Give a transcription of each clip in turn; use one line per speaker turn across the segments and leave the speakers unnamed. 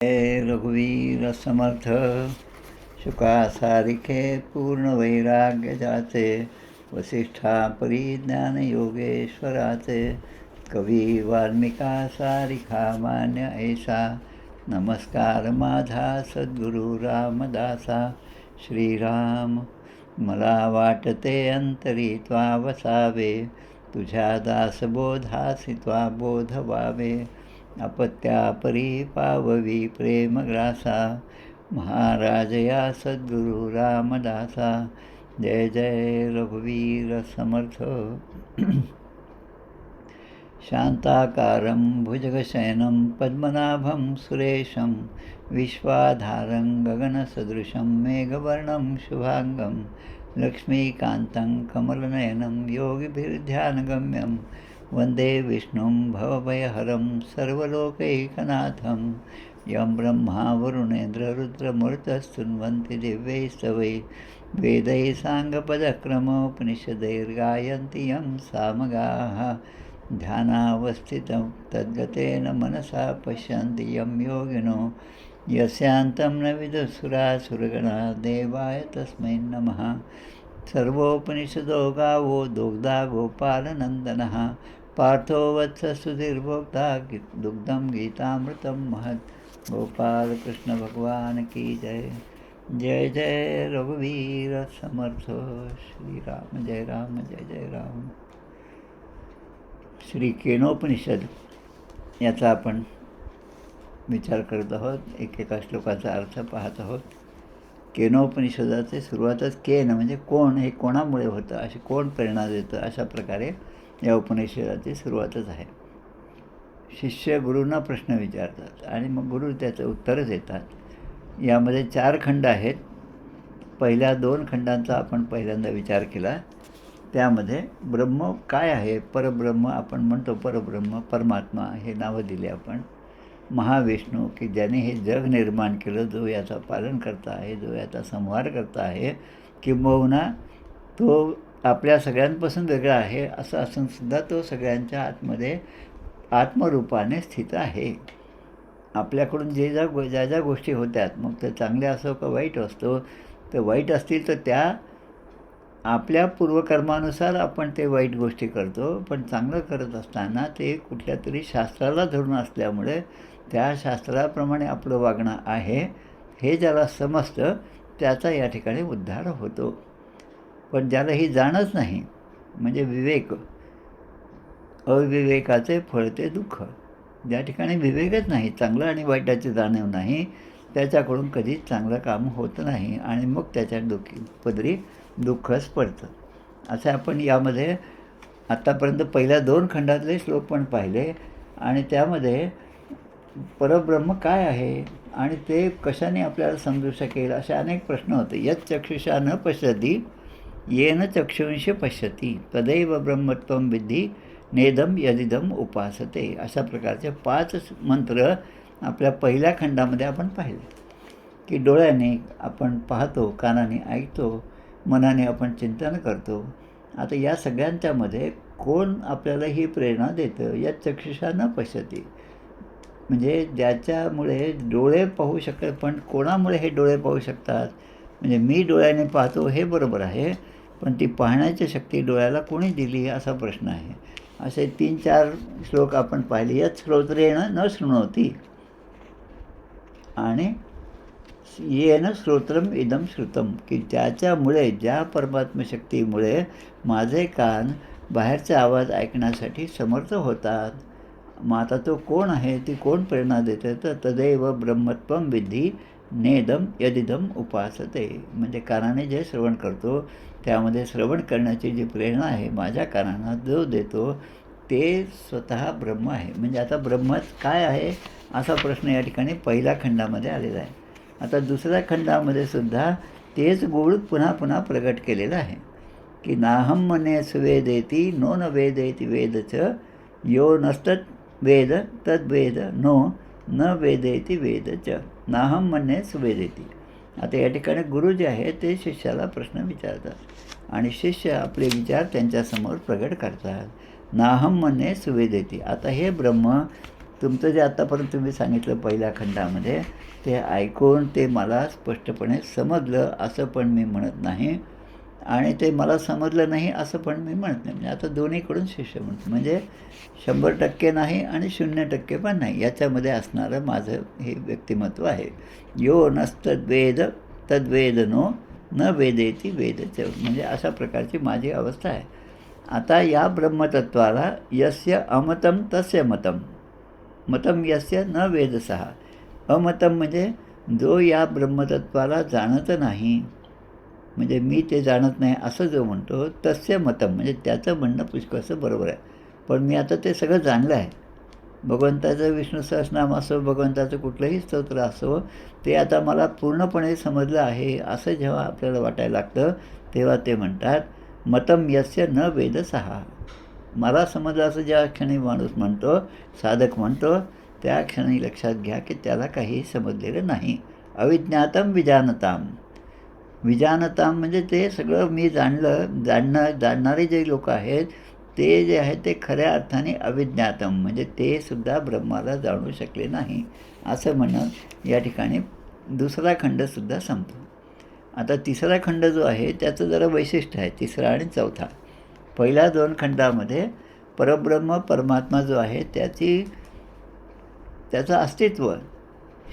जय रघुवीर समर्थ शुका सारिखे पूर्ण वैराग्य जाचे वसिष्ठा परिज्ञान योगेश्वराचे कवी वाल्मिका सारिखा मान्य ऐसा नमस्कार माझा सद्गुरु रामदासा. श्रीराम मला वाटते अंतरी त्वा वसावे तुझ्या दासबोधासी त्वा बोध व्हावे अपत्यापरी पाववी प्रेमग्रासा महाराज या सद्गुरु रामदासा. जय जय रघुवीर समर्थ. शांताकारं भुजगशयनं पद्मनाभं सुरेशं विश्वाधारं गगनसदृशं मेघवर्णं शुभांगं लक्ष्मीकान्तं कमलनयनं योगिभिर्ध्यानगम्यं वन्दे विष्णुं भवभयहरं सर्वलोकैकनाथं. यं ब्रह्मा वरुणेन्द्र रुद्रमरुतस्तुन्वन्ति दिव्यैस्तवै वेदैः साङ्गपदक्रमोपनिषदैर्गायन्ति यं सामगाः. ध्यानावस्थितं तद्गतेन मनसा पश्यन्ति यं योगिनो यस्यान्तं न विदुसुरासुरगणा. देवाय तस्मै नमः. सर्वोपनिषदो गावो दुग्धा गोपालनन्दनः पार्थो वत्स सुधीर्भोक्ता दुग्धं गीतामृतं महत्. गोपाल कृष्ण भगवान की जय. जय जय रघुवीर समर्थ. श्रीराम जय राम जय जय राम. श्री केनोपनिषद याचा आपण विचार करत आहोत. एकेका श्लोकाचा अर्थ पाहत आहोत. केनोपनिषदाची सुरुवातच केन म्हणजे कोण, हे कोणामुळे होतं, अशी कोण प्रेरणा देतं, अशा प्रकारे या उपनिषदाची सुरुवातच आहे. शिष्य गुरूंना प्रश्न विचारतात आणि मग गुरु त्याचं उत्तरं देतात. यामध्ये 4 खंड आहेत. पहिल्या 2 खंडांचा आपण पहिल्यांदा विचार केला. त्यामध्ये ब्रह्म काय आहे, परब्रह्म आपण म्हणतो, परब्रह्म परमात्मा हे नावं दिले आपण. महाविष्णू की ज्याने हे जग निर्माण केलं, जो याचा पालन करता आहे, जो याचा संहार करता आहे, किंबहुना तो आपल्या सगळ्यांपासून वेगळा आहे असं असूनसुद्धा तो सगळ्यांच्या आतमध्ये आत्मरूपाने स्थित आहे. आपल्याकडून ज्या ज्या गोष्टी होत्यात, मग ते चांगल्या असो का वाईट असतो, तर वाईट असतील तर त्या आपल्या पूर्वकर्मानुसार आपण ते वाईट गोष्टी करतो. पण चांगलं करत असताना ते कुठल्या तरी शास्त्राला धरून असल्यामुळे त्या शास्त्राप्रमाणे आपलं वागणं आहे हे ज्याला समजतं त्याचा या ठिकाणी उद्धार होतो. पण ज्याला ही जाणच नाही, म्हणजे विवेक, अविवेकाचे फळ ते दुःख. ज्या ठिकाणी विवेकच नाही, चांगलं आणि वाईटाची जाणीव नाही, त्याच्याकडून कधीच चांगलं काम होत नाही आणि मग त्याच्या पदरी दुःखच पडतं. असं आपण यामध्ये आत्तापर्यंत पहिल्या 2 खंडातले श्लोक पण पाहिले आणि त्यामध्ये परब्रह्म काय आहे आणि ते कशाने आपल्याला समजू शकेल असे अनेक प्रश्न होते. यत् चक्षुषा न पश्यति येन चक्षुंशी पश्यति तदैव ब्रह्मत्वं विद्धि नेदम यदिदम उपासते. अशा प्रकारचे 5 मंत्र आपल्या पहिल्या खंडामध्ये आपण पाहिले की डोळ्याने आपण पाहतो, कानाने ऐकतो, मनाने आपण चिंतन करतो. आता या सगळ्यांच्यामध्ये कोण आपल्याला ही प्रेरणा देतं? या चक्षुषा न पश्यति म्हणजे ज्याच्यामुळे डोळे पाहू शकतात. पण कोणामुळे हे डोळे पाहू शकतात? म्हणजे मी डोळ्याने पाहतो हे बरोबर आहे, पण ती पाहण्याची शक्ती डोळ्याला कोणी दिली असा प्रश्न आहे. असे 3-4 श्लोक आपण पाहिले. यत् श्रोत्रेण न शृणोति आणि येन श्रोत्रम इदम श्रुतम की त्याच्यामुळे, ज्या परमात्मशक्तीमुळे माझे कान बाहेरचा आवाज ऐकण्यासाठी समर्थ होतात. मग आता तो कोण आहे, ती कोण प्रेरणा देते? तर तदैव ब्रह्मत्वं विद्धि नेदम यदिदम उपासते. म्हणजे कानाने जे श्रवण करतो त्यामध्ये श्रवण करण्याची जी प्रेरणा आहे माझ्या कानांना जो देतो ते स्वतः ब्रह्म आहे. म्हणजे आता ब्रह्मच काय आहे असा प्रश्न या ठिकाणी पहिल्या खंडामध्ये आलेला आहे. आता दुसऱ्या खंडामध्ये सुद्धा तेच गुण पुन्हा पुन्हा प्रगट केलेलं आहे की नाहम मने सुवेदेती नो न वेदेति वेदच यो नस्तत् वेद तद्वेद नो न वेदेति वेदच नाहम मने सुवेदेती. आता या ठिकाणी गुरु जे आहे ते शिष्याला प्रश्न विचारतात आणि शिष्य आपले विचार त्यांच्यासमोर प्रगट करतात. नाहम मने सुवेदेती. आता हे ब्रह्म तुमचं जे आत्तापर्यंत तुम्ही सांगितलं पहिल्या खंडामध्ये ते ऐकून ते मला स्पष्टपणे समजलं असं पण मी म्हणत नाही आणि ते मला समजलं नाही असं पण मी म्हणत नाही. म्हणजे आता दोन्हीकडून शिष्य म्हणतो, म्हणजे 100% नाही आणि 0% पण नाही, याच्यामध्ये असणारं माझं हे व्यक्तिमत्व आहे. यो नस्तद्वेद तद्वेदनो न वेदेती वेदच, म्हणजे अशा प्रकारची माझी अवस्था आहे. आता या ब्रह्मतत्वाला यस्य अमतं तस्य मतं, मतं यस्य न वेदसः. अमतं म्हणजे जो या ब्रह्मतत्वाला जाणत नाही, म्हणजे मी ते जाणत नाही असं जो म्हणतो, तस्य मतं म्हणजे त्याचं म्हणणं पुष्कळसं बरोबर आहे. पण मी आता ते सगळं जाणलं आहे. भगवंताचं विष्णू सहस्रनाम असो, भगवंताचं कुठलंही स्तोत्र असो, ते आता मला पूर्णपणे समजलं आहे असं जेव्हा आपल्याला वाटायला लागतं, तेव्हा ते म्हणतात मतं यस्य न वेदसः. मला समजलं असं ज्या क्षणी माणूस म्हणतो, साधक म्हणतो, त्या क्षणी लक्षात घ्या की त्याला काहीही समजलेलं नाही. अविज्ञातम विजानताम. विजानताम म्हणजे ते सगळं मी जाणणारे जे लोक आहेत ते जे आहेत ते खऱ्या अर्थाने अविज्ञातम, म्हणजे ते सुद्धा ब्रह्माला जाणू शकले नाही असं म्हणत या ठिकाणी दुसरा खंडसुद्धा संपतो. आता तिसरा खंड जो आहे त्याचं जरा वैशिष्ट्य आहे, तिसरा आणि चौथा. पहिल्या 2 खंडामध्ये परब्रह्म परमात्मा जो आहे त्याचं अस्तित्व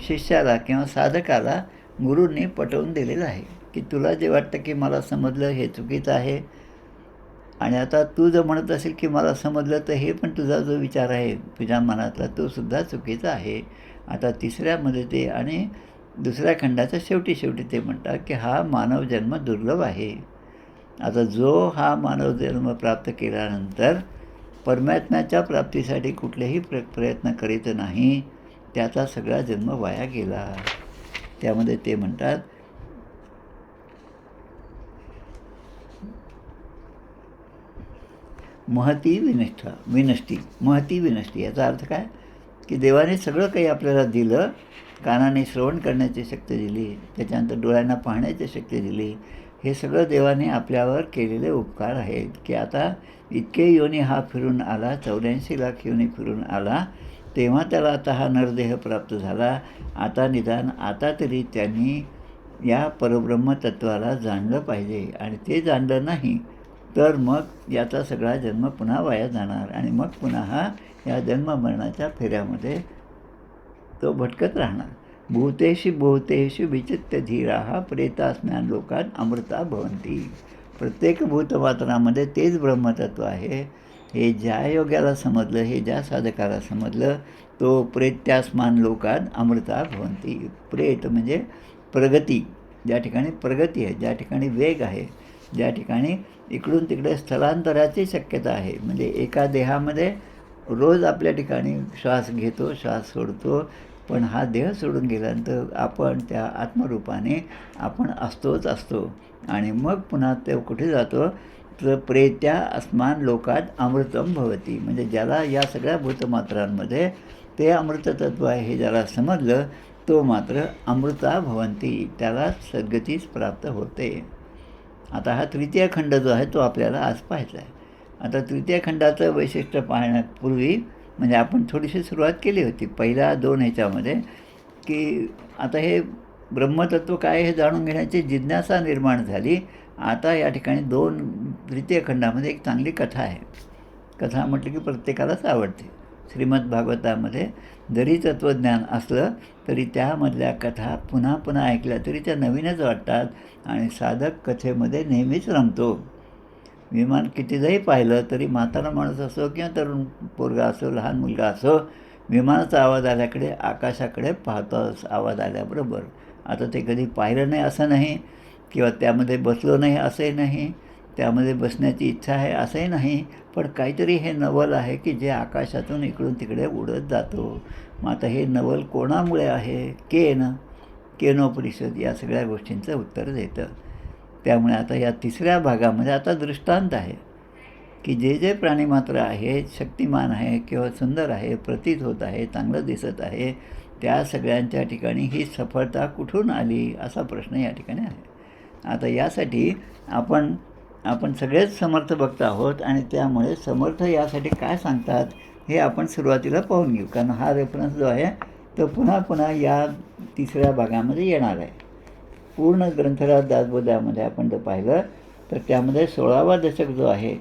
शिष्याला किंवा साधकाला गुरूंनी पटवून दिलेलं आहे की तुला जे वाटतं की मला समजलं हे चुकीचं आहे, आणि आता तू जर म्हणत असेल की मला समजलं तर हे पण तुझा जो विचार आहे तुझ्या मनातला तो सुद्धा चुकीचा आहे. आता तिसऱ्यामध्ये ते आणि दुसऱ्या खंडाच्या शेवटी ते म्हणतात की हा मानव जन्म दुर्लभ आहे. आता जो हा मानव जन्म प्राप्त केल्यानंतर परमात्म्याच्या प्राप्तीसाठी कुठलेही प्रयत्न करीत नाही, त्याचा सगळा जन्म वाया गेला. त्यामध्ये ते म्हणतात महती विनष्टी. याचा अर्थ काय की देवाने सगळं काही आपल्याला दिलं. कानाने श्रवण करण्याची शक्ती दिली, त्याच्यानंतर डोळ्यांना पाहण्याची शक्ती दिली. हे सगळं देवाने आपल्यावर केलेले उपकार आहेत की आता इतके योनी हा फिरून आला, 84 लाख योनी फिरून आला, तेव्हा त्याला आता हा नरदेह प्राप्त झाला. आता निदान आता तरी त्यांनी या परब्रह्म तत्त्वाला जाणलं पाहिजे, आणि ते जाणलं नाही तर मग याचा सगळा जन्म पुन्हा वाया जाणार आणि मग पुन्हा हा या जन्ममरणाच्या फेऱ्यामध्ये तो भटकत राहणार. भूतेषु विचित्य धीराः प्रेतास्म्यान लोकात अमृता भवन्ति. प्रत्येक भूतमात्रामध्ये तेच ब्रह्मतत्व आहे. हे ज्या योग्याला समजलं, हे ज्या साधकाला समजलं, तो प्रेत्यास्मान लोकात अमृता भवन्ति. प्रेत म्हणजे प्रगती, ज्या ठिकाणी प्रगती आहे, ज्या ठिकाणी वेग आहे, ज्या ठिकाणी इकडून तिकडे स्थलांतराची शक्यता आहे. म्हणजे एका देहामध्ये रोज आपल्या ठिकाणी श्वास घेतो, श्वास सोडतो, पण हा देह सोडून गेल्यानंतर आपण त्या आत्मरूपाने आपण असतो आणि मग पुन्हा ते कुठे जातो तर प्रेत्या अस्मान लोकात अमृतम भवती. म्हणजे ज्याला या सगळ्या भूतमात्रांमध्ये ते अमृततत्व आहे हे ज्याला समजलं, तो मात्र अमृता भवंती, त्याला सद्गतीच प्राप्त होते. आता हा तृतीय खंड जो आहे तो आपल्याला आज पाहायचा आहे. आता तृतीय खंडाचं वैशिष्ट्य पाहण्यापूर्वी म्हणजे आपण थोडीशी सुरुवात केली होती पहिल्या 2 ह्याच्यामध्ये की आता हे ब्रह्मतत्व काय हे जाणून घेण्याची जिज्ञासा निर्माण झाली. आता या ठिकाणी तृतीय खंडामध्ये एक चांगली कथा आहे. कथा म्हटलं की प्रत्येकालाच आवडते. श्रीमद भागवतामध्ये जरी तत्त्वज्ञान असलं तरी त्यामधल्या कथा पुन्हा पुन्हा ऐकल्या तरी त्या नवीनच वाटतात आणि साधक कथेमध्ये नेहमीच रमतो. विमान कितीदाही पाहिलं तरी म्हातारा माणूस असो किंवा तरुण पोरगा असो, लहान मुलगा असो, विमानाचा आवाज आल्याकडे आकाशाकडे पाहतोच आवाज आल्याबरोबर. आता ते कधी पाहिलं नाही असं नाही, किंवा त्यामध्ये बसलो नाही असंही नाही, त्यामध्ये बसण्याची इच्छा आहे असंही नाही, पण काहीतरी हे नवल आहे की जे आकाशातून इकडून तिकडे उडत जातो. मग आता हे नवल कोणामुळे आहे? केनोपनिषद या सगळ्या गोष्टींचं उत्तर देतं. त्यामुळे आता या तिसऱ्या भागामध्ये आता दृष्टांत आहे की जे जे प्राणीमात्र आहे, शक्तिमान आहे किंवा सुंदर आहे, प्रतीत होत आहे, चांगलं दिसत आहे, त्या सगळ्यांच्या ठिकाणी ही सफलता कुठून आली असा प्रश्न या ठिकाणी आहे. आता यासाठी आपण सगळेच समर्थ भक्त आहोत आणि त्यामुळे समर्थ यासाठी काय सांगतात हे आपण सुरुवातीला पाहून घेऊ, कारण हा रेफरन्स जो आहे तो पुन्हा पुन्हा या तिसऱ्या भागामध्ये येणार आहे. पूर्ण ग्रंथराज दासबोधामध्ये आपण जर पाहिलं तर त्यामध्ये 16वा दशक जो आहे,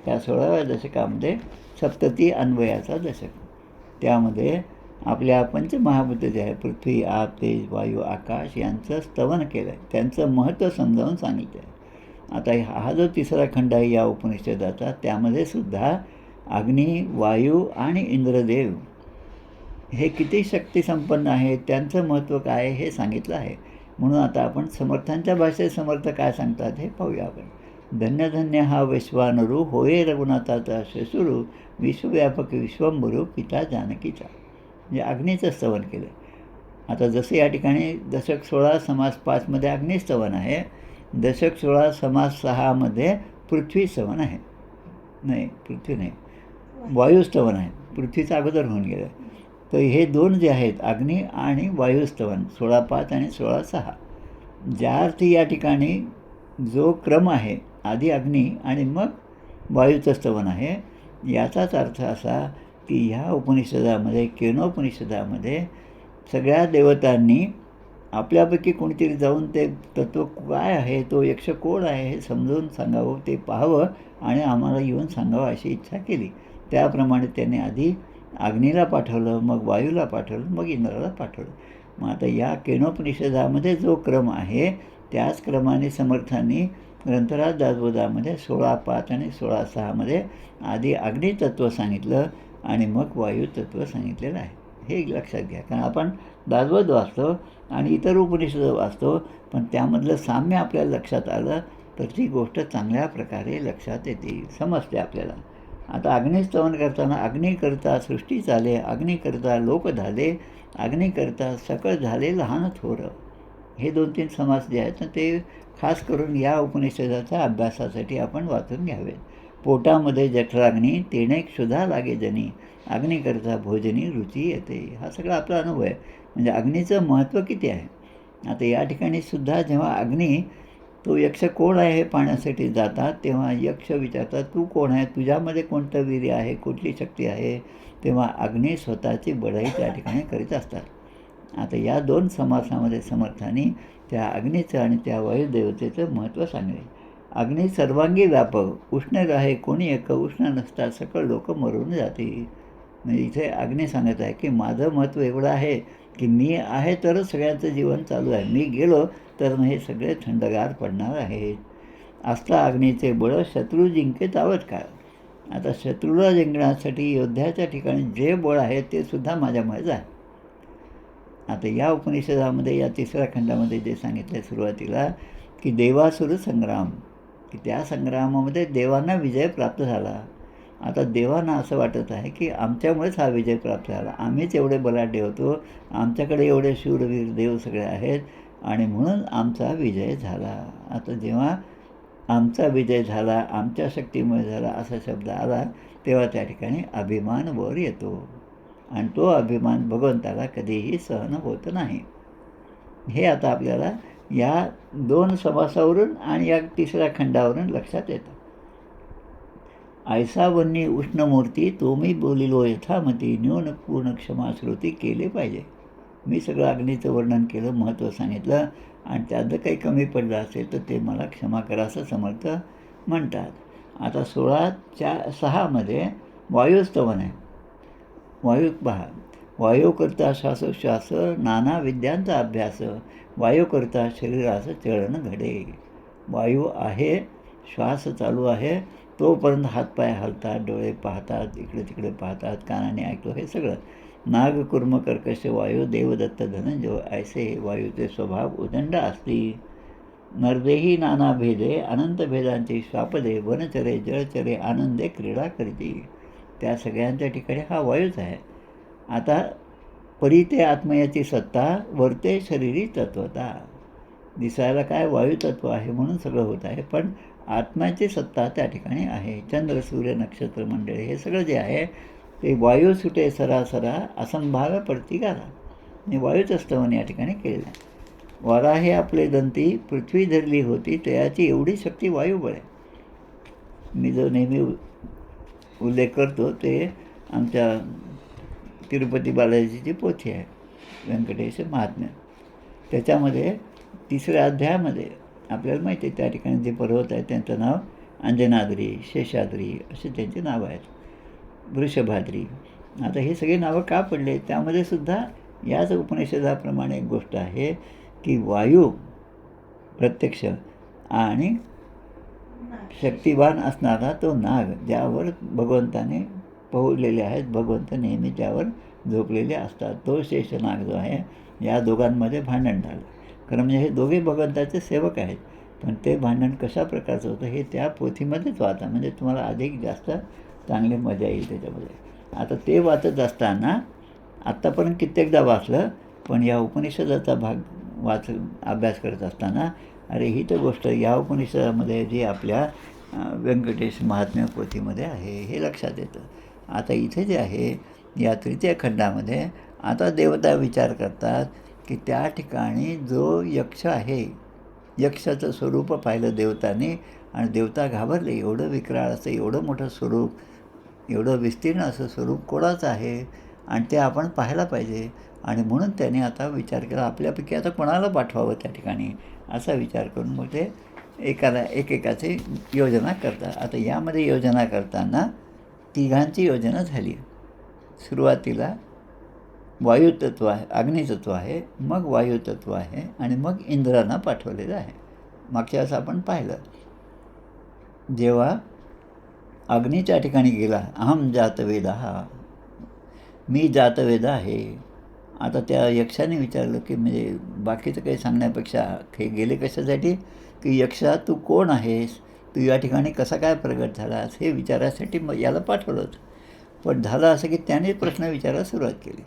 त्या 16व्या दशकामध्ये सप्तती अन्वयाचा दशक, त्यामध्ये आपल्या पंचमहाभूत जे आहे पृथ्वी, आप, तेज, वायू, आकाश यांचं स्तवन केलं आहे, त्यांचं महत्त्व समजावून सांगितलं आहे. आता हा जो तिसरा खंड आहे या उपनिषदाचा, त्यामध्ये सुद्धा अग्नी, वायू आणि इंद्रदेव हे किती शक्तिसंपन्न आहेत, त्यांचं महत्त्व काय हे सांगितलं आहे. म्हणून आता आपण समर्थांच्या भाषेत समर्थ काय सांगतात हे पाहूया आपण. धन्य धन्य हा वैश्वानरू, होये रघुनाथाचा शशुरू, विश्वव्यापक विश्वंभरू, पिता जानकीचा. म्हणजे अग्नीचं स्तवन केलं. आता जसं या ठिकाणी दशक 16 समास 5मध्ये अग्निस्तवन आहे, दशक 16 समास 6मध्ये पृथ्वी स्तवन आहे. नाही, पृथ्वी नाही, वायुस्तवन आहे. पृथ्वीचं अगोदर होऊन गेलं. तर हे दोन जे आहेत, अग्नी आणि वायुस्तवन, 16:5 आणि 16:6, ज्या अर्थी या ठिकाणी जो क्रम आहे, आधी अग्नी आणि मग वायूचं स्तवन आहे, याचाच अर्थ असा की ह्या उपनिषदामध्ये, केनोपनिषदामध्ये सगळ्या देवतांनी आपल्यापैकी कोणीतरी जाऊन ते तत्त्व काय आहे, तो यक्ष कोण आहे हे समजावून सांगावं, ते पाहावं आणि आम्हाला येऊन सांगावं अशी इच्छा केली. त्याप्रमाणे त्यांनी आधी अग्नीला पाठवलं, मग वायूला पाठवलं, मग इंद्राला पाठवलं. मग आता या केनोपनिषदामध्ये जो क्रम आहे त्याच क्रमाने समर्थांनी ग्रंथराज दासबोधामध्ये 16:5 आणि 16:6मध्ये आधी अग्नितत्व सांगितलं आणि मग वायुतत्व सांगितलेलं आहे. हे लक्षात घ्या, कारण आपण दासबोध वाचतो आणि इतर उपनिषद वाचतो, पण त्यामधलं साम्य आपल्याला लक्षात आलं तर ती गोष्ट चांगल्या प्रकारे लक्षात येते, समजते आपल्याला. आता अग्निस्तवन करताना अग्निकरता सृष्टी चाले, अग्निकरता लोक झाले, अग्निकरता सकळ झाले लहान थोर, हे 2-3 समास जे आहेत ते खास करून या उपनिषदाच्या अभ्यासासाठी आपण वाचून घ्यावेत. पोटामध्ये जठराग्नी, तेणे क्षुधा लागे जनी, अग्निकरता भोजनी रुची येते. हा सगळा आपला अनुभव आहे. म्हणजे अग्नीचं महत्त्व किती आहे. आता या ठिकाणी सुद्धा जेव्हा अग्नी, तो यक्ष कोण आहे हे पाहण्यासाठी जातात, तेव्हा यक्ष विचारतात, तू कोण आहे, तुझ्यामध्ये कोणतं वीर्य आहे, कुठली शक्ती आहे. तेव्हा अग्नी स्वतःची बढाई त्या ठिकाणी करीत असतात. आता या 2 समासामध्ये समर्थांनी त्या अग्नीचं आणि त्या वायुदेवतेचं महत्त्व सांगले. अग्नी सर्वांगी व्यापक, उष्ण राहे कोणी एक, उष्ण नसता सकळ लोक मरून जाते. म्हणजे इथे अग्नी सांगत आहे की माझं महत्त्व एवढं आहे की मी आहे तरच सगळ्यांचं जीवन चालू आहे, मी गेलो तर मग हे सगळे थंडगार पडणार आहेत. असता अग्नीचे बळ, शत्रू जिंके तावत काळ. आता शत्रूला जिंकण्यासाठी योद्ध्याच्या ठिकाणी जे बळ आहे ते सुद्धा माझ्यामुळेच आहे. आता या उपनिषदामध्ये या तिसऱ्या खंडामध्ये जे सांगितलं सुरुवातीला की देवासुर संग्राम, की त्या संग्रामामध्ये देवांना विजय प्राप्त झाला. आता देवांना असं वाटत आहे की आमच्यामुळेच हा विजय प्राप्त झाला, आम्हीच एवढे बलाढ्य होतो, आमच्याकडे एवढे शूरवीर देव सगळे आहेत आणि म्हणून आमचा विजय झाला. आता जेव्हा आमचा विजय झाला, आमच्या शक्तीमुळे झाला असा शब्द आला, तेव्हा त्या ठिकाणी अभिमान वर येतो आणि तो अभिमान भगवंताला कधीही सहन होत नाही. हे आता आपल्याला या 2 समासावरून आणि या तिसऱ्या खंडावरून लक्षात येतं. ऐसा वन्नी उष्णमूर्ती, तो मी बोलिलो यथामती, न्यून पूर्ण क्षमाश्रुती केले पाहिजे. मी सगळं अग्नीचं वर्णन केलं, महत्त्व सांगितलं आणि त्यात जर काही कमी पडलं असेल तर ते मला क्षमा करा असं समर्थ म्हणतात. आता 16:6मध्ये वायुस्तवन आहे. वायू पहा, वायू करता श्वासोश्वास, नाना विद्यांचा अभ्यास, वायू करता शरीराचं चळण घडे. वायू आहे, श्वास चालू आहे, तोपर्यंत हातपाय हलतात, डोळे पाहतात, इकडे तिकडे पाहतात, कानाने ऐकतो, हे सगळं. नाग कुर्म कर्कश वायू, देवदत्त धनंजय, ऐसे वायूचे स्वभाव उदंड असती. नरदेही नाना भेदे, अनंत भेदांची श्वापदे, वनचरे जळचरे आनंदे क्रीडा करती. त्या सगळ्यांच्या ठिकाणी हा वायूच आहे. आता परिते आत्मयाची सत्ता, वर्ते शरीरी तत्वता. दिसायला काय वायुतत्व आहे म्हणून सगळं होत आहे, पण आत्म्याची सत्ता त्या ठिकाणी आहे. चंद्र सूर्य नक्षत्र मंडळे हे सगळं जे आहे ते वायू सुटे सरासरा, असंभाव्य प्रतिकारा. आणि वायूचं स्तवन या ठिकाणी केलेलं आहे. वराहे आपले दंती, पृथ्वी धरली होती, त्याची एवढी शक्ती वायुबळ आहे. मी जो नेहमी उल्लेख करतो ते आमच्या तिरुपती बालाजीची पोथी आहे व्यंकटेश महात्म्य. त्याच्यामध्ये 3ऱ्या अध्यायामध्ये आपल्याला माहिती आहे त्या ठिकाणी जे पर्वत आहे त्यांचं नाव अंजनाद्री, शेषाद्री असे त्यांची नावं आहेत, वृषभाद्री. आता हे सगळे नावं का पडले, त्यामध्ये सुद्धा याच उपनिषदाप्रमाणे एक गोष्ट आहे की वायू प्रत्यक्ष आणि शक्तिवान असणारा तो नाग, ज्यावर भगवंताने पोहलेले आहेत, भगवंत नेहमी त्यावर झोपलेले असतात, तो शेषनाग जो आहे, या दोघांमध्ये भांडण झालं. खरं म्हणजे हे दोघे भगवंताचे सेवक आहेत, पण ते भांडण कशा प्रकारचं होतं हे त्या पोथीमध्येच वाचा, म्हणजे तुम्हाला अधिक जास्त चांगली मजा येईल त्याच्यामध्ये. आता ते वाचत असताना आत्तापर्यंत कित्येकदा वाचलं, पण या उपनिषदाचा भाग अभ्यास करत असताना अरे ही तर गोष्ट या उपनिषदामध्ये जी आपल्या व्यंकटेश महात्म्य पोथीमध्ये आहे हे लक्षात येतं. आता इथे जे आहे या 3य खंडामध्ये आता देवता विचार करतात की त्या ठिकाणी जो यक्ष आहे, यक्षाचं स्वरूप पाहिलं देवताने आणि देवता घाबरले. एवढं विक्राळ असं एवढं मोठं स्वरूप, एवढं विस्तीर्ण असं स्वरूप कोणाचं आहे आणि ते आपण पाहायला पाहिजे. आणि म्हणून त्याने आता विचार केला आपल्यापैकी आता कोणाला पाठवावं त्या ठिकाणी, असा विचार करून मग ते एकेकाची योजना करतात. आता यामध्ये योजना करताना 3घांची योजना झाली. सुरुवातीला वायुतत्व आहे, अग्नितत्व आहे, मग वायुतत्व आहे आणि मग इंद्रांना पाठवलेलं आहे. मागच्या वेळेस आपण पाहिलं जेव्हा अग्नीच्या ठिकाणी गेला, अहम जातवेदः, मी जातवेद आहे. आता त्या यक्षाने विचारलं की म्हणजे बाकीचं काही सांगण्यापेक्षा हे गेले कशासाठी की यक्षा तू कोण आहेस, तू या ठिकाणी कसा काय प्रगट झालास हे विचारासाठी मग याला पाठवलं होतं. पण झालं असं की त्याने प्रश्न विचारायला सुरुवात केली.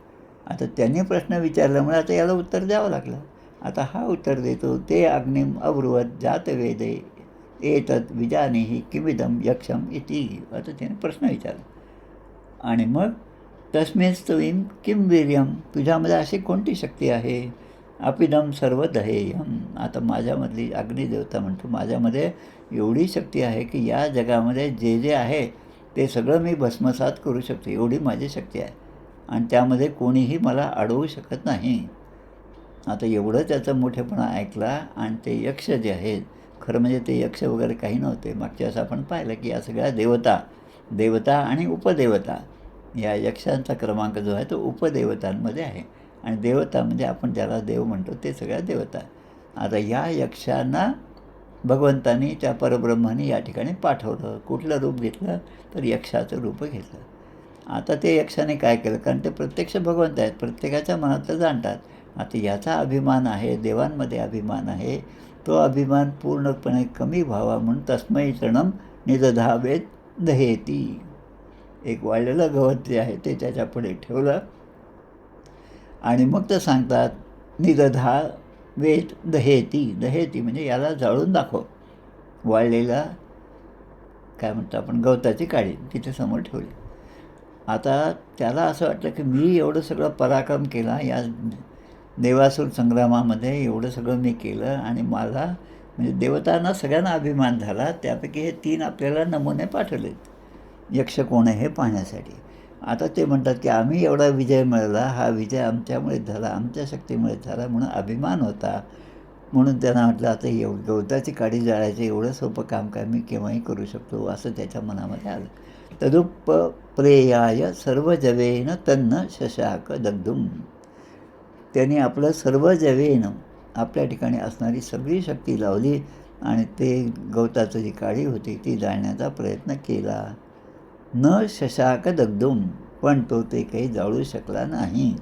आता त्याने प्रश्न विचारल्यामुळे आता याला उत्तर द्यावं लागलं. आता हा उत्तर देतो, ते अग्निम अब्रुवत जातवेदे एतत् विजानीहि किमिदं यक्षम इति. आता त्याने प्रश्न विचारला आणि मग तस्मिंस्तवीं किं वीर्यम, तुझ्यामध्ये अशी कोणती शक्ती आहे, अपिदम सर्व दहेयम. आता माझ्यामधली अग्निदेवता म्हणतो माझ्यामध्ये एवढी शक्ती आहे की या जगामध्ये जे जे आहे ते सगळं मी भस्मसात करू शकतो, एवढी माझी शक्ती आहे आणि त्यामध्ये कोणीही मला अडवू शकत नाही. आता एवढं त्याचा मोठेपणा ऐकला आणि ते यक्ष जे आहेत, खरं म्हणजे ते यक्ष वगैरे काही नव्हते. मागच्या असं आपण पाहिलं की या सगळ्या देवता आणि उपदेवता, या यक्षांचा क्रमांक जो आहे तो उपदेवतांमध्ये आहे आणि देवता म्हणजे आपण ज्याला देव म्हणतो ते सगळ्या देवता. आता या यक्षांना भगवंतानी त्या परब्रह्माने या ठिकाणी पाठवलं. कुठलं रूप घेतलं तर यक्षाचं रूप घेतलं. आता ते यक्षाने काय केलं, कारण ते प्रत्यक्ष भगवंत आहेत, प्रत्येकाच्या मनातलं जाणतात. आता याचा अभिमान आहे, देवांमध्ये अभिमान आहे, तो अभिमान पूर्णपणे कमी व्हावा म्हणून तस्मै तृणम निदधावेत दहेती. एक वाळलेलं गवत जे आहे ते त्याच्या पुढे ठेवलं आणि मग ते सांगतात निदधा वेत दहेती म्हणजे याला जाळून दाखव. वाळलेला काय म्हणतो आपण गवताची काडी तिथे समोर ठेवली. आता त्याला असं वाटलं की मी एवढं सगळं पराक्रम केला या देवासूर संग्रामामध्ये, एवढं सगळं मी केलं आणि मला म्हणजे देवतांना सगळ्यांना अभिमान झाला. त्यापैकी हे 3 आपल्याला नमुने पाठवलेत यक्ष कोण आहे हे पाहण्यासाठी. आता ते म्हणतात की आम्ही एवढा विजय मिळवला, हा विजय आमच्यामुळेच झाला, आमच्या शक्तीमुळेच झाला म्हणून अभिमान होता. म्हणून त्यांना म्हटलं आता गवताची काडी जाळायचं एवढं सोपं काम काय मी केव्हाही करू शकतो, असं त्याच्या मनामध्ये आलं. तदुपप्रेयाय सर्व जवेन तन्न शशाक दग्धुम. त्यांनी आपलं सर्व जवेन आपल्या ठिकाणी असणारी सगळी शक्ती लावली आणि ते गवताचं जी काडी होती ती जाळण्याचा प्रयत्न केला. न शशाक दग्धुम, पण तो ते काही जाळू शकला नाही.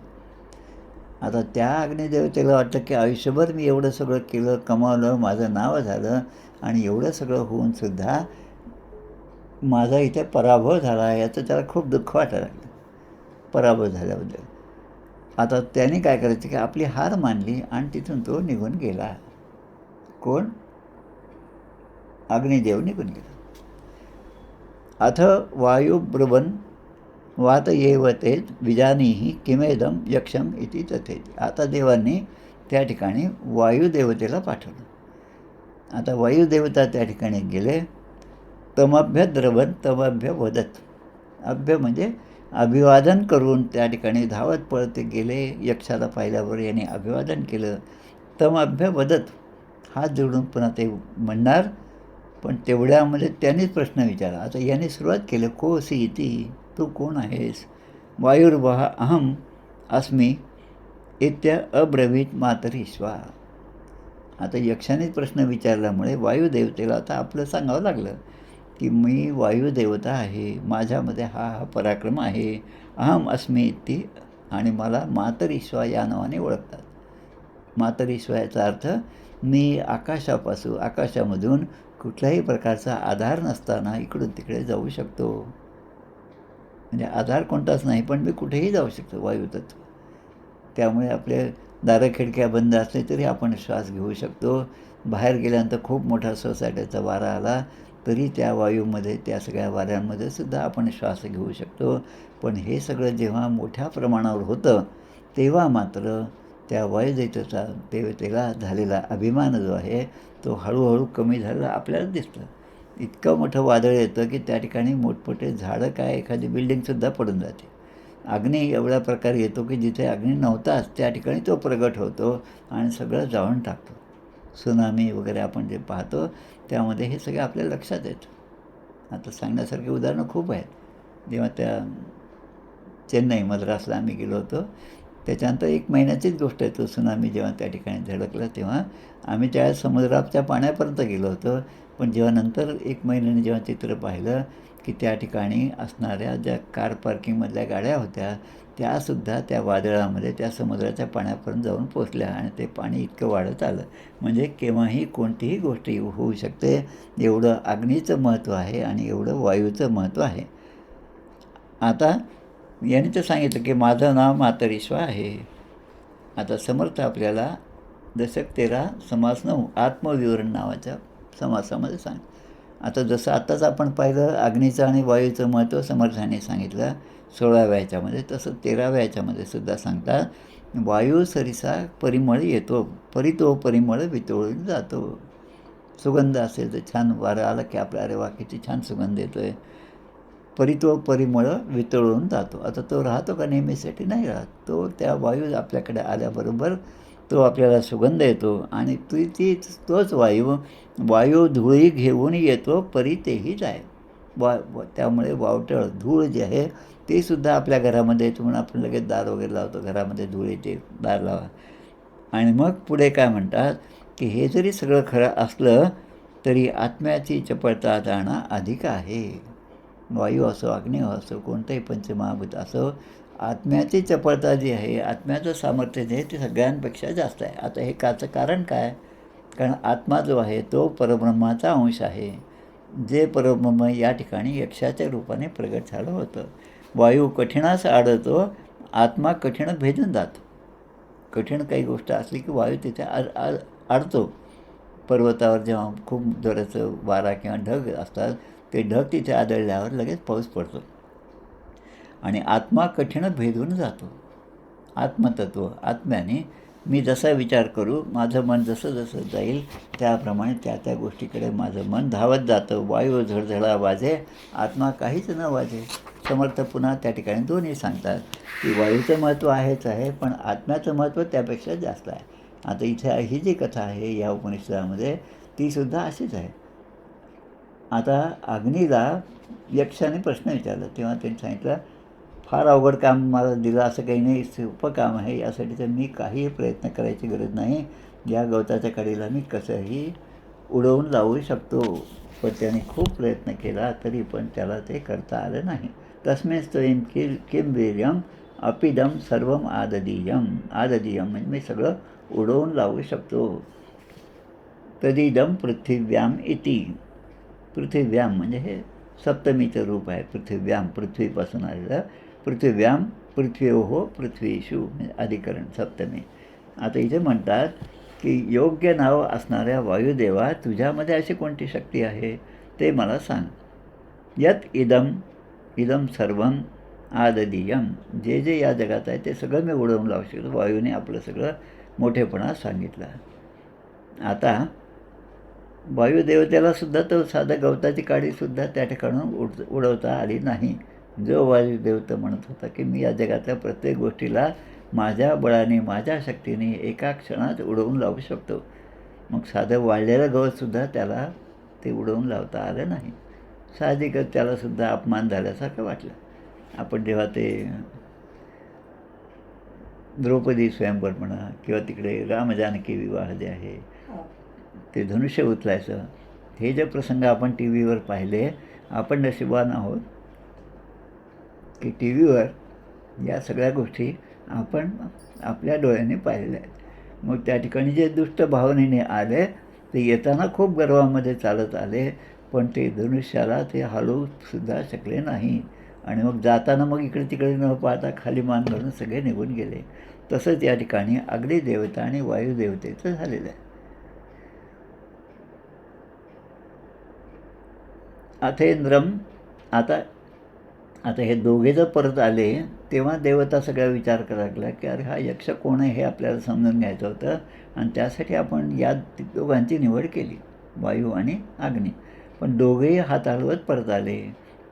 आता त्या अग्निदेवतेला वाटलं की आयुष्यभर मी एवढं सगळं केलं, कमावलं, माझं नाव झालं आणि एवढं सगळं होऊनसुद्धा माझा इथे पराभव झाला याचं त्याला खूप दुःख वाटायला लागलं पराभव झाल्याबद्दल. आता त्याने काय करायचं की आपली हार मानली आणि तिथून तो निघून गेला. कोण? अग्निदेव निघून गेला. अथ वायुब्रुवन् वात येवतेत विजानीहि किमेदम यक्षम इति तथेति. आता देवांनी त्या ठिकाणी वायुदेवतेला पाठवलं. आता वायुदेवता त्या ठिकाणी गेले. तमभ्य द्रवन तमभ्य वदत. अभ्य म्हणजे अभिवादन करून त्या ठिकाणी धावत पळत ते गेले. यक्षाला पाहिल्यावर याने अभिवादन केलं. तमभ्य वदत, हात जोडून पुन्हा ते म्हणणार, पण तेवढ्यामध्ये त्यांनीच प्रश्न विचारला. आता याने सुरुवात केली, कोसी इति, तू कोण आहेस? वायुर्वह अहम अस्मी इत्य अब्रवीत मातरीश्वा. आता यक्षाने प्रश्न विचारल्यामुळे वायुदेवतेला आता आपलं सांगावं लागलं की मी वायुदेवता आहे, माझ्यामध्ये हा हा पराक्रम आहे, अहम अस्मी इति, आणि मला मातरीश्वा या नावाने ओळखतात. मातरीश्वा याचा अर्थ मी आकाशामधून कुठल्याही प्रकारचा आधार नसताना इकडून तिकडे जाऊ शकतो. म्हणजे आधार कोणताच नाही, पण मी कुठेही जाऊ शकतो, वायुतत्व. त्यामुळे आपले दारं खिडक्या बंद असले तरी आपण श्वास घेऊ शकतो. बाहेर गेल्यानंतर खूप मोठा सोसायटीचा वारा आला तरी त्या वायूमध्ये, त्या सगळ्या वाऱ्यांमध्ये सुद्धा आपण श्वास घेऊ शकतो. पण हे सगळं जेव्हा मोठ्या प्रमाणावर होतं तेव्हा मात्र त्या देवतेला झालेला अभिमान जो आहे तो हळूहळू कमी झालेला आपल्याला दिसतं. इतकं मोठं वादळ येतं की त्या ठिकाणी मोठमोठे झाडं, काय एखादी बिल्डिंगसुद्धा पडून जाते. अग्नी एवढ्या प्रकारे येतो की जिथे अग्नी नव्हताच त्या ठिकाणी तो प्रगट होतो आणि सगळं जाळून टाकतो. सुनामी वगैरे आपण जे पाहतो त्यामध्ये हे सगळं आपल्या लक्षात येतं. आता सांगण्यासारखी उदाहरणं खूप आहेत. जेव्हा त्या चेन्नई, मद्रासला आम्ही गेलो होतो, त्याच्यानंतर 1 महिन्याचीच गोष्ट आहे. तो सुनामी जेव्हा त्या ठिकाणी धडकला तेव्हा आम्ही त्यावेळेस समुद्राच्या पाण्यापर्यंत गेलो होतो. पण जेव्हा नंतर 1 महिन्याने जेव्हा चित्र पाहिलं की त्या ठिकाणी असणाऱ्या ज्या कार पार्किंगमधल्या गाड्या होत्या त्यासुद्धा त्या वादळामध्ये त्या समुद्राच्या पाण्यापर्यंत जाऊन पोचल्या आणि ते पाणी इतकं वाढत आलं. म्हणजे केव्हाही कोणतीही गोष्ट होऊ शकते, एवढं अग्नीचं महत्त्व आहे आणि एवढं वायूचं महत्त्व आहे. आता याने तर सांगितलं की माझं नाव मातरीश्वा आहे. आता समर्थ आपल्याला दशक 13 समास 9 आत्मविवरण नावाच्या समासामध्ये सांग. आता जसं आत्ताच आपण पाहिलं अग्नीचं आणि वायूचं महत्त्व समर्थाने सांगितलं 16व्या ह्याच्यामध्ये, तसं 13व्या ह्याच्यामध्ये सुद्धा सांगतात, वायू सरिसा परिमळ येतो, परितो परिमळ वितळून जातो. सुगंध असेल तर छान वारं आलं की आपल्या अरे वा किती छान सुगंध येतो आहे. परितो परिमळ वितळून जातो. आता तो राहतो का नेहमीसाठी? नाही राहत. तो त्या वायू आपल्याकडे आल्याबरोबर तो आपल्याला सुगंध येतो आणि तोच वायू धुळी घेऊन येतो परी तेही जाय. त्यामुळे वावटळ धूळ जी आहे ते सुद्धा आपल्या घरामध्ये येतो म्हणून आपण लगेच दार वगैरे लावतो. घरामध्ये धूळ येते, दार लावा. आणि मग पुढे काय म्हणतात की हे जरी सगळं खरं असलं तरी आत्म्याची चपळता जाणं अधिक आहे. वायू असो, अग्नी असो, कोणतंही पंचमहाभूत असो, आत्म्याची चपळता जी आहे, आत्म्याचं सामर्थ्य जे आहे ते सगळ्यांपेक्षा जास्त आहे. आता हे काचं कारण काय? कारण आत्मा जो आहे तो परब्रह्माचा अंश आहे. जे परब्रह्म या ठिकाणी यक्षाच्या रूपाने प्रगट झालं होतं. वायू कठीणास आढळतो, आत्मा कठीण भेदून जातो. कठीण काही गोष्ट असली की वायू तिथे अडतो. पर्वतावर जेव्हा खूप जोराचं वारा किंवा ढग असतात ते ढग तिथे आदळल्यावर लगेच पाऊस पडतो आणि आत्मा कठीण भेदून जातो. आत्मतत्व, आत्म्याने मी जसा विचार करू, माझं मन जसं जसं जाईल त्याप्रमाणे त्या गोष्टीकडे माझं मन धावत जातं. वायू झळझळा वाजे, आत्मा काहीच न वाजे. समर्थ पुन्हा त्या ठिकाणी दोन्ही सांगतात की वायूचं महत्त्व आहेच आहे, पण आत्म्याचं महत्त्व त्यापेक्षा जास्त आहे. आता इथे ही जी कथा आहे या उपनिषदामध्ये तीसुद्धा अशीच आहे. आता अग्नीला यक्षाने प्रश्न विचारला तेव्हा त्यांनी सांगितलं, फार अवघड काम मला दिलं असं काही नाही, सोपं काम आहे, यासाठी तर मी काही प्रयत्न करायची गरज नाही. या गवताच्या कडेला मी कसंही उडवून लावू शकतो. पण त्याने खूप प्रयत्न केला तरी पण त्याला ते करता आलं नाही. तस्मेच त्वयं किम वीर्यम अपिदम सर्वम आददीयम. आददीयम म्हणजे मी सगळं उडवून लावू शकतो. तदिदम पृथिव्याम इति. पृथिव्याम म्हणजे हे सप्तमीचं रूप आहे. पृथिव्याम, पृथ्वीपासून आलेलं. पृथिव्याम पृथ्व्योः पृथ्वीषु म्हणजे अधिकरण सप्तमी. आता इथे म्हणतात की योग्य नाव असणाऱ्या वायुदेवा, तुझ्यामध्ये अशी कोणती शक्ती आहे ते मला सांग. यत इदम सर्वम आददीयम. जे जे या जगात आहे ते सगळं मी उडवून लावू शकतो. वायूने आपलं सगळं मोठेपणा सांगितलं. आता वायुदेवतेला सुद्धा तो साधं गवताची काडीसुद्धा त्या ठिकाणून उडवता आली नाही. जो वायुदेव तर म्हणत होता की मी या जगातल्या प्रत्येक गोष्टीला माझ्या बळाने, माझ्या शक्तीने एका क्षणात उडवून लावू शकतो. मग साधं वाळलेलं गवतसुद्धा त्याला ते उडवून लावता आलं नाही. साहजिकच त्यालासुद्धा अपमान झाल्यासारखं वाटलं. आपण जेव्हा ते द्रौपदी स्वयंवर म्हणा किंवा तिकडे रामजानकी विवाह जे आहे, ते धनुष्य उचलायचं, हे जे प्रसंग आपण टी व्हीवर पाहिले, आपण नशिबवान आहोत की टी व्हीवर या सगळ्या गोष्टी आपण आपल्या डोळ्यांनी पाहिलेल्या आहेत. मग त्या ठिकाणी जे दुष्ट भावनेने आले ते येताना खूप गर्वामध्ये चालत आले, पण ते धनुष्याला ते हलवूसुद्धा शकले नाही. आणि मग जाताना मग इकडे तिकडे न पाहता खाली मान घालून सगळे निघून गेले. तसंच या ठिकाणी अग्निदेवता आणि वायुदेवतेचं झालेलं आहे. अथेंद्रम आता आता हे दोघे जर परत आले तेव्हा देवता सगळा विचार करायला लागला की अरे हा यक्ष कोण आहे हे आपल्याला समजून घ्यायचं होतं, आणि त्यासाठी आपण या दोघांची निवड केली, वायू आणि अग्नी. पण दोघेही हात हलवत परत आले.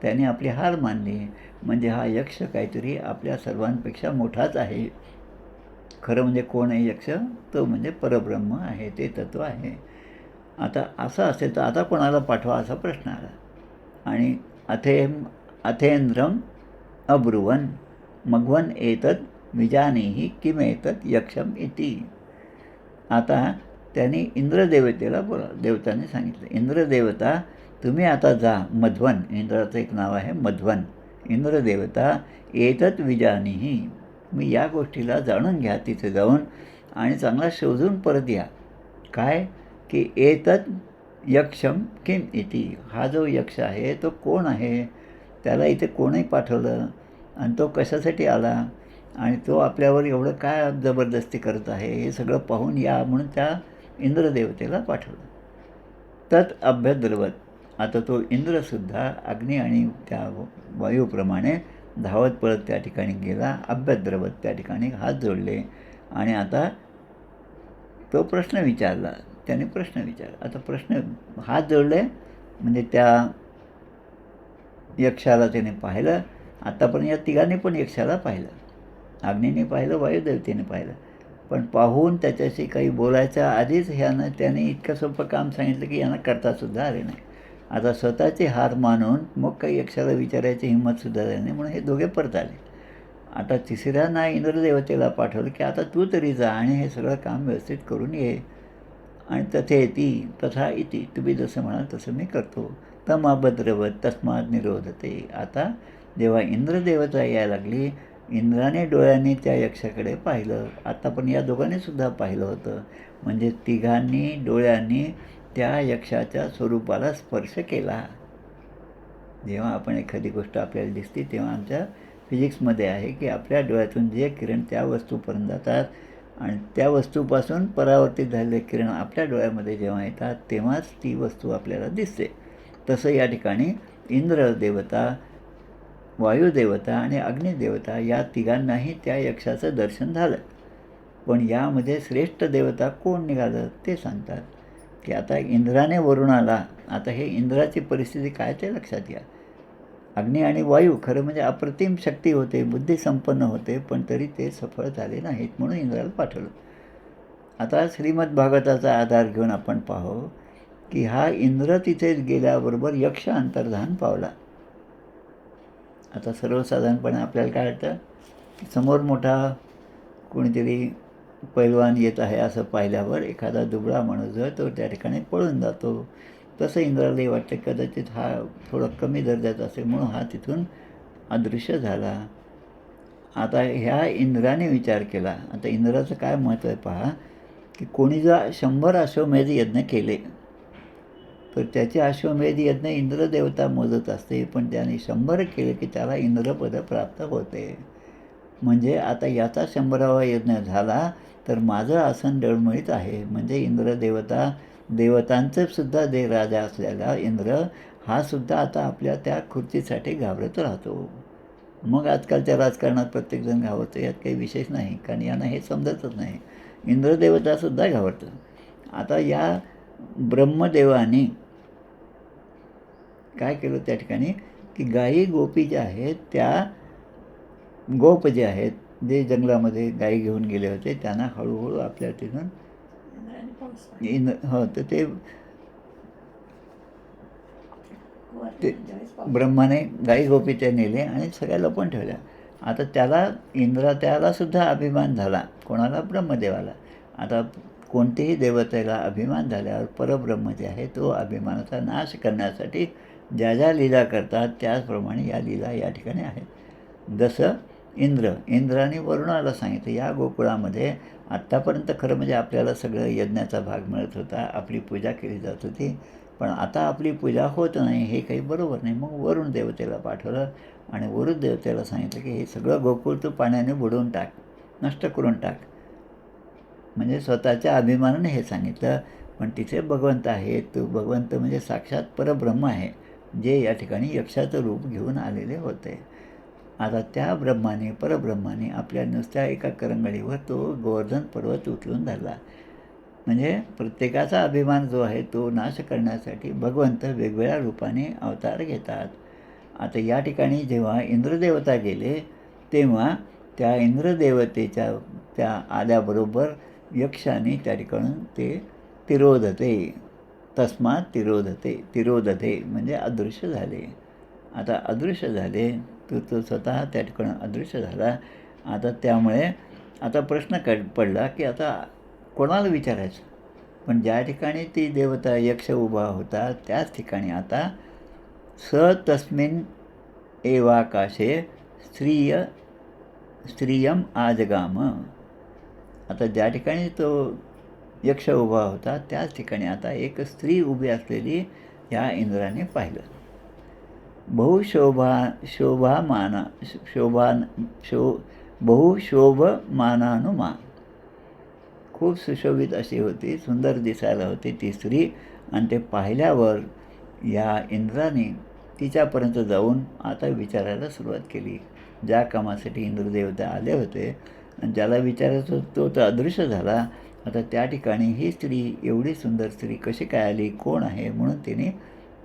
त्याने आपली हार मानली. म्हणजे हा यक्ष काहीतरी आपल्या सर्वांपेक्षा मोठाच आहे. खरं म्हणजे कोण आहे यक्ष? तो म्हणजे परब्रह्म आहे, ते तत्व आहे. आता असं असेल तर आता कोणाला पाठवा असा प्रश्न आला. आणि अथेंद्रम अब्रुवन मघवन एतत् विजानीहि किमेतत् यक्षम इति. आता त्यांनी इंद्रदेवतेला देवताने सांगितलं, इंद्रदेवता तुम्ही आता जा मध्वन, इंद्राचं एक नाव आहे मध्वन. इंद्रदेवता एतत् विजानीहि, तुम्ही या गोष्टीला जाणून घ्या तिथे जाऊन आणि चांगला शोधून परत या. काय की एतत् यक्षम किम इति, हा जो यक्ष आहे तो कोण आहे, त्याला इथे कोणही पाठवलं आणि तो कशासाठी आला आणि तो आपल्यावर एवढं काय जबरदस्ती करत आहे हे सगळं पाहून या म्हणून त्या इंद्रदेवतेला पाठवलं. तत् अभ्यद्रवत, आता तो इंद्रसुद्धा अग्नी आणि त्या वायूप्रमाणे धावत पळत त्या ठिकाणी गेला. अभ्यद्रवत, त्या ठिकाणी हात जोडले आणि आता तो प्रश्न विचारला. त्याने प्रश्न विचारला. आता प्रश्न हात जोडले म्हणजे त्या यक्षाला त्याने पाहिलं. आत्तापर्यंत या तिघांनी पण यक्षाला पाहिलं, अग्नीने पाहिलं, वायुदेवतेने पाहिलं, पण पाहून त्याच्याशी काही बोलायच्या आधीच त्याने इतकं सोपं काम सांगितलं की यांना करतासुद्धा आले नाही. आता स्वतःची हार मानून मग काही यक्षाला विचारायची हिंमतसुद्धा झाली नाही, म्हणून हे दोघे परत आले. आता तिसऱ्यांना इंद्रदेवतेला पाठवलं की आता तू तरी जा आणि हे सगळं काम व्यवस्थित करून ये. आणि तथेती तथा इति, तुम्ही जसं म्हणाल तसं मी करतो. तमभद्रवत तस्मात् निरोधते. आता जेव्हा इंद्रदेवता यायला लागली, इंद्राने डोळ्यांनी त्या यक्षाकडे पाहिलं. आता पण या दोघांनीसुद्धा पाहिलं होतं. म्हणजे तिघांनी डोळ्यांनी त्या यक्षाच्या स्वरूपाला स्पर्श केला. जेव्हा आपण एखादी गोष्ट आपल्याला दिसते तेव्हा आमच्या फिजिक्समध्ये आहे की आपल्या डोळ्यातून जे किरण त्या वस्तूपर्यंत जातात आणि त्या वस्तूपासून परावर्तित झालेले किरण आपल्या डोळ्यामध्ये जेव्हा येतात तेव्हाच ती वस्तू आपल्याला दिसते. तसं या ठिकाणी इंद्रदेवता, वायुदेवता आणि अग्निदेवता या तिघांनाही त्या यक्षाचं दर्शन झालं. पण यामध्ये श्रेष्ठ देवता कोण निघालं ते सांगतात की आता इंद्राने वरून आला. आता हे इंद्राची परिस्थिती काय ते लक्षात घ्या. अग्नी आणि वायू खरं म्हणजे अप्रतिम शक्ती होते, बुद्धिसंपन्न होते, पण तरी ते सफळ झाले नाहीत, म्हणून इंद्राला पाठवलं. आता श्रीमद भागवताचा आधार घेऊन आपण पाहू की हा इंद्र तिथे गेल्याबरोबर यक्ष अंतर्धान पावला. आता सर्वसाधारणपणे आपल्याला काय वाटतं की समोर मोठा कोणीतरी पैलवान येत आहे असं पाहिल्यावर एखादा दुबळा माणूस जो तो त्या ठिकाणी पळून जातो. तसं इंद्रालाही वाटतं कदाचित हा थोडा कमी दर्जाचा असेल म्हणून हा तिथून अदृश्य झाला. आता ह्या इंद्राने विचार केला. आता इंद्राचं काय महत्त्व आहे पहा की कोणी जर 100 अश्वमेध यज्ञ केले तर त्याचे अश्वमेध यज्ञ इंद्रदेवता मोजत असते, पण त्याने 100 केले की त्याला इंद्रपद प्राप्त होते. म्हणजे आता याचा 100वा यज्ञ झाला तर माझं आसन डळमळीत आहे. म्हणजे इंद्रदेवता, देवतांचं सुद्धा जे राजा असलेला इंद्र हा सुद्धा आता आपल्या त्या खुर्चीसाठी घाबरत राहतो. मग आजकालच्या राजकारणात प्रत्येकजण घाबरतो, यात काही विशेष नाही, कारण यांना हे समजतच नाही. इंद्रदेवतासुद्धा घाबरतं. आता या ब्रह्मदेवाने काय केलं त्या ठिकाणी की गायी गोपी ज्या आहेत त्या गोप जे आहेत जे जंगलामध्ये गायी घेऊन गेले होते त्यांना हळूहळू आपल्या तिथून हो तर ते ब्रह्माने गायी गोपी त्या नेले आणि सगळ्या लपवून ठेवल्या. आता त्याला सुद्धा अभिमान झाला. कोणाला? ब्रह्मदेवाला. आता कोणतेही देवतेला अभिमान झाल्यावर परब्रह्म जे आहे तो अभिमानाचा नाश करण्यासाठी ज्या ज्या लीला करतात त्याचप्रमाणे या लीला या ठिकाणी आहेत. जसं इंद्राने वरुणाला सांगितलं या गोकुळामध्ये आत्तापर्यंत खरं म्हणजे आपल्याला सगळं यज्ञाचा भाग मिळत होता, आपली पूजा केली जात होती, पण आता आपली पूजा होत नाही, हे काही बरोबर नाही. मग वरुण देवतेला पाठवलं आणि वरुण देवतेला सांगितलं की हे सगळं गोकुळ तू पाण्याने बुडवून टाक, नष्ट करून टाक. म्हणजे स्वतःच्या अभिमानाने हे सांगितलं. पण तिथे भगवंत आहे, तो भगवंत म्हणजे साक्षात परब्रह्म आहे, जे या ठिकाणी यक्षाचं रूप घेऊन आलेले होते. आता त्या परब्रह्माने आपल्या नुसत्या एका करंगळीवर तो गोवर्धन पर्वत उचलून धरला. म्हणजे प्रत्येकाचा अभिमान जो आहे तो नाश करण्यासाठी भगवंत वेगवेगळ्या रूपाने अवतार घेतात. आता या ठिकाणी जेव्हा इंद्रदेवता गेले तेव्हा त्या इंद्रदेवतेच्या त्या आल्याबरोबर यक्षाने त्या ठिकाणून ते तिरोधते, तस्मात तिरोधते म्हणजे अदृश्य झाले. आता अदृश्य झाले तो स्वतः त्या ठिकाणी अदृश्य झाला. आता त्यामुळे आता प्रश्न पडला की आता कोणाला विचारायचं? पण ज्या ठिकाणी ती देवता यक्ष उभा होता त्याच ठिकाणी आता स तस्मिन एवाकाशे स्त्रियम आजगाम. आता ज्या ठिकाणी तो यक्ष उभा होता त्याच ठिकाणी आता एक स्त्री उभी असलेली ह्या इंद्राने पाहिलं. बहुशोभमानानुमा, खूप सुशोभित अशी होती, सुंदर दिसायला होती ती स्त्री. आणि ते पाहिल्यावर या इंद्राने तिच्यापर्यंत जाऊन आता विचारायला सुरुवात केली. ज्या कामासाठी इंद्रदेवता आले होते आणि ज्याला विचारायचं तो तर अदृश्य झाला. आता त्या ठिकाणी ही स्त्री, एवढी सुंदर स्त्री कशी काय आली, कोण आहे, म्हणून तिने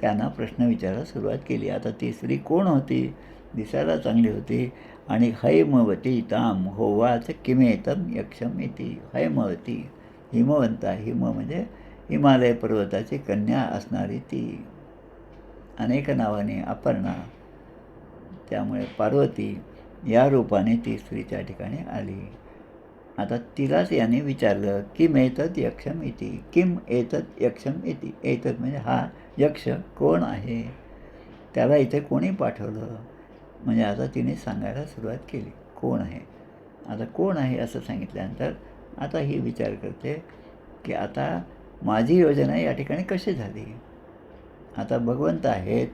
त्यांना प्रश्न विचारायला सुरुवात केली. आता ती स्त्री कोण होती? दिसायला चांगली होती. आणि हैमवती ताम होवाच किमेतम यक्षम इति. हैमवती, हिमवंता, हिम म्हणजे हिमालय पर्वताची कन्या असणारी ती, अनेक नावाने अपर्णा, त्यामुळे पार्वती या रूपाने ती स्त्री त्या ठिकाणी आली. आता तिलाच याने विचारलं किम एतत् यक्षम इति. किम एतत् यक्षम इति. एतत् म्हणजे हा यक्ष कोण आहे, त्याला इथे कोणी पाठवलं. म्हणजे आता तिने सांगायला सुरुवात केली कोण आहे. आता कोण आहे असं सांगितल्यानंतर आता ही विचार करते की आता माझी योजना या ठिकाणी कशी झाली. आता भगवंत आहेत,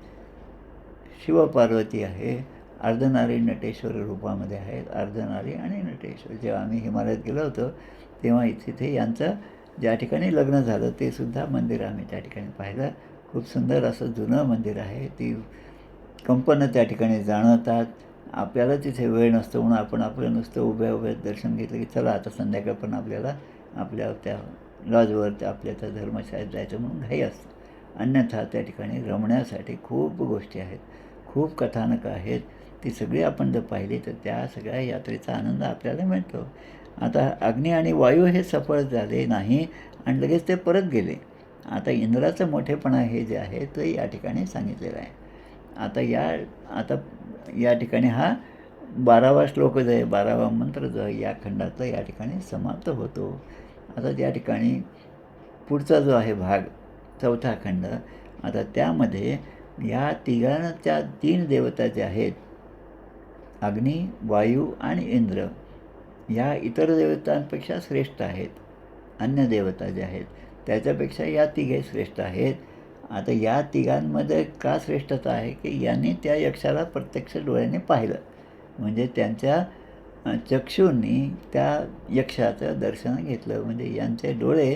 शिवपार्वती आहे, अर्धनारी नटेश्वर रूपामध्ये आहेत. अर्धनारी आणि नटेश्वर. जेव्हा आम्ही हिमालयात गेलो होतो तेव्हा तिथे यांचं ज्या ठिकाणी लग्न झालं ते सुद्धा मंदिर आम्ही त्या ठिकाणी पाहिलं. खूप सुंदर असं जुनं मंदिर आहे. ती कंपनं त्या ठिकाणी जाणवतात. आपल्याला तिथे वेळ नसतो म्हणून आपण आपलं नुसतं उभ्या दर्शन घेतलं की चला आता संध्याकाळ पण आपल्याला आपल्या त्या लॉजवर आपल्या त्या धर्मशाळेत जायचं म्हणून घाई असतं. अन्यथा त्या ठिकाणी रमण्यासाठी खूप गोष्टी आहेत, खूप कथानकं आहेत. ती सगळी आपण जर पाहिली तर त्या सगळ्या यात्रेचा आनंद आपल्याला मिळतो. आता अग्नी आणि वायू हे सफळ झाले नाही आणि लगेच ते परत गेले. आता इंद्राचं मोठेपणा हे जे आहे ते या ठिकाणी सांगितलेलं आहे. आता या ठिकाणी हा 12वा श्लोक जो आहे, 12वा मंत्र जो आहे या खंडातला या ठिकाणी समाप्त होतो. आता त्या ठिकाणी पुढचा जो आहे भाग, चौथा खंड, आता त्यामध्ये या तिघांच्या 3 देवता ज्या आहेत, अग्नी, वायू आणि इंद्र, या इतर देवतांपेक्षा श्रेष्ठ आहेत. अन्य देवता ज्या आहेत त्याच्यापेक्षा या तिघे श्रेष्ठ आहेत. आता या तिघांमध्ये का श्रेष्ठता आहे की यांनी त्या यक्षाला प्रत्यक्ष डोळ्याने पाहिलं. म्हणजे त्यांच्या चक्षूंनी त्या यक्षाचं दर्शन घेतलं. म्हणजे यांचे डोळे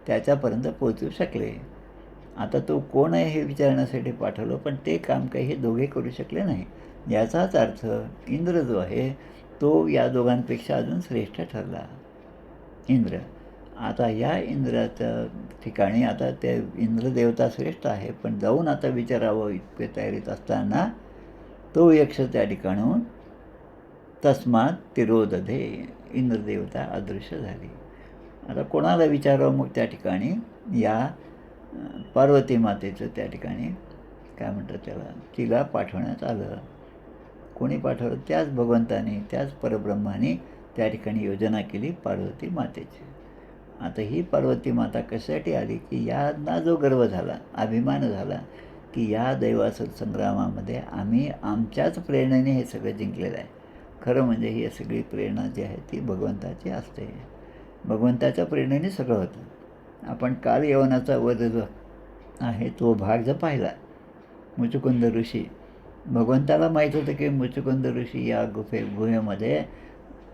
त्याच्यापर्यंत पोहोचू शकले. आता तो कोण आहे हे विचारण्यासाठी पाठवलं, पण ते काम काही हे दोघे करू शकले नाही. याचाच अर्थ इंद्र जो आहे तो या दोघांपेक्षा अजून श्रेष्ठ ठरला. इंद्र. आता या इंद्राच्या ठिकाणी आता ते इंद्रदेवता श्रेष्ठ आहे, पण जाऊन आता विचारावं इतके तयारीत असताना तो यक्ष त्या ठिकाणून तस्मात तिरोदधे, इंद्रदेवता अदृश्य झाली. आता कोणाला विचारावं मग त्या ठिकाणी या पार्वती मातेचं त्या ठिकाणी काय म्हणतात त्याला, तिला पाठवण्यात आलं. कोणी पाठवलं? त्याच भगवंताने, त्याच परब्रह्माने त्या ठिकाणी योजना केली पार्वती मातेची. आता ही पार्वती माता कशासाठी आली की यांना जो गर्व झाला, अभिमान झाला की या दैवासुर संग्रामामध्ये आम्ही आमच्याच प्रेरणेने हे सगळं जिंकलेलं आहे. खरं म्हणजे ही सगळी प्रेरणा जी आहे ती भगवंताची असते. भगवंताच्या प्रेरणेने सगळं होतं. आपण काल यवनाचा वध जो आहे तो भाग जर पाहिला, मुचुकुंद ऋषी, भगवंताला माहीत होतं की मुचुकुंद ऋषी या गुहेमध्ये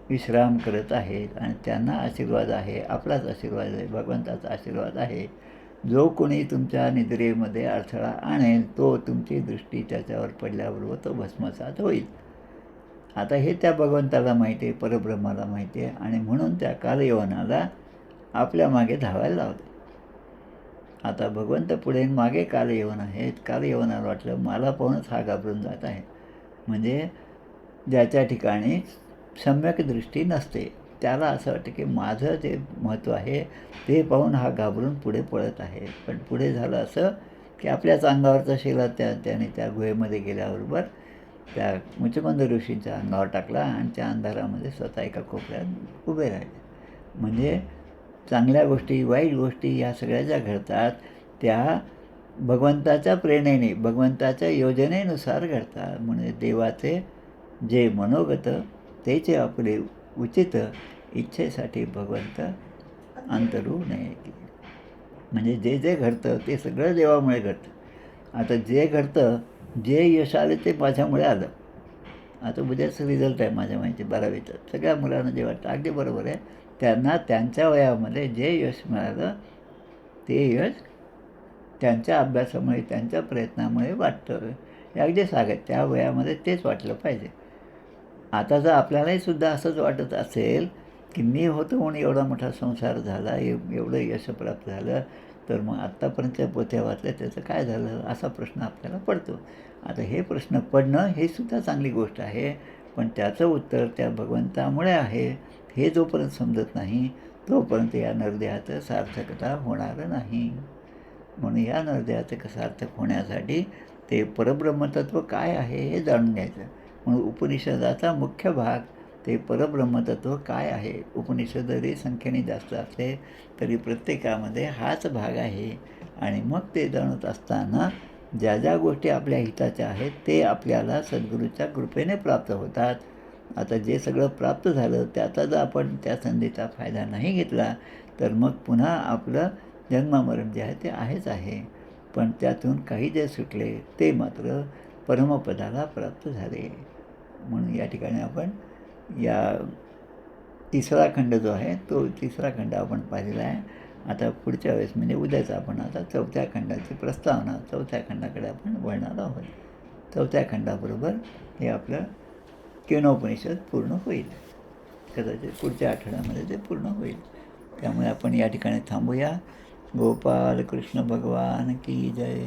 विश्राम करत आहेत आणि त्यांना आशीर्वाद आहे, आपलाच आशीर्वाद आहे, भगवंताचा आशीर्वाद आहे. जो कोणी तुमच्या निद्रेमध्ये अडथळा आणेल तो तुमची दृष्टी त्याच्यावर पडल्याबरोबर तो भस्मसात होईल. आता हे त्या भगवंताला माहिती आहे, परब्रह्माला माहिती आहे आणि म्हणून त्या कालयवनाला आपल्या मागे धावायला लावते. आता भगवंत पुढे मागे कालयवन आहेत. कालयवनाला वाटलं मला पाहूनच हा घाबरून जात आहे. म्हणजे ज्याच्या ठिकाणी सम्यक दृष्टी नसते त्याला असं वाटतं की माझं जे महत्त्व आहे ते पाहून हा घाबरून पुढे पळत आहे. पण पुढे झालं असं की आपल्याच अंगावरचा शिला त्याने त्या गुहेमध्ये गेल्याबरोबर त्या मुचुकुंद ऋषींच्या अंगावर टाकला आणि त्या अंधारामध्ये स्वतः एका कोपऱ्यात उभे राहिले. म्हणजे चांगल्या गोष्टी, वाईट गोष्टी या सगळ्या ज्या घडतात त्या भगवंताच्या प्रेरणेने, भगवंताच्या योजनेनुसार घडतात. म्हणजे देवाचे जे मनोगत तेच आपले उचित इच्छेसाठी भगवंत अंतरू नये. म्हणजे जे जे घडतं ते सगळं देवामुळे घडतं. आता जे घडतं, जे यश आले ते माझ्यामुळे आलं. आता उद्याचं रिझल्ट आहे माझ्या माहिती 12वीचं. सगळ्या मुलांना जे वाटतं अगदी बरोबर आहे. त्यांना त्यांच्या वयामध्ये जे यश मिळालं ते यश त्यांच्या अभ्यासामुळे, त्यांच्या प्रयत्नामुळे वाटतं. हे अगदी सांगत त्या वयामध्ये तेच वाटलं पाहिजे. आता जर आपल्यालाही सुद्धा असंच वाटत असेल की मी होतो म्हणून एवढा मोठा संसार झाला, एवढं यश प्राप्त झालं, तर मग आत्तापर्यंत पोथ्या वाचल्या त्याचं काय झालं असा प्रश्न आपल्याला पडतो. आता हे प्रश्न पडणं हे सुद्धा चांगली गोष्ट आहे, पण त्याचं उत्तर त्या भगवंतामुळे आहे हे जोपर्यंत समजत नाही तोपर्यंत या नरदेहाचं सार्थकता होणार नाही. म्हणून या नरदेहाचं सार्थक होण्यासाठी ते परब्रह्मतत्व काय आहे हे जाणून घ्यायचं. म्हणून उपनिषदाचा मुख्य भाग ते परब्रह्मतत्व काय आहे. उपनिषद जरी संख्येने जास्त असले तरी प्रत्येकामध्ये हाच भाग आहे. आणि मग ते जाणत असताना ज्या ज्या गोष्टी आपल्या हिताच्या आहेत ते आपल्याला सद्गुरूच्या कृपेने प्राप्त होतात. आता जे सगळं प्राप्त झालं त्याचा जर आपण त्या संधीचा फायदा नाही घेतला तर मग पुन्हा आपलं जन्ममरण जे आहे ते आहेच आहे. पण त्यातून काही जे सुटले ते मात्र परमपदाला प्राप्त झाले. म्हणून या ठिकाणी आपण या तिसरा खंड जो आहे तो तिसरा खंड आपण पाहिलेला आहे. आता पुढच्या वेळेस म्हणजे उद्याच आपण आता चौथ्या खंडाची प्रस्तावना, चौथ्या खंडाकडे आपण वळणार आहोत. चौथ्या खंडाबरोबर हे आपलं केनोपनिषद पूर्ण होईल. कदाचित पुढच्या आठवड्यामध्ये ते पूर्ण होईल. त्यामुळे आपण या ठिकाणी थांबूया. गोपाल कृष्ण भगवान की जय.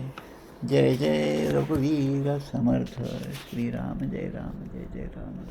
जय जय रघुवीर समर्थ. श्रीराम जय राम, जय जय राम.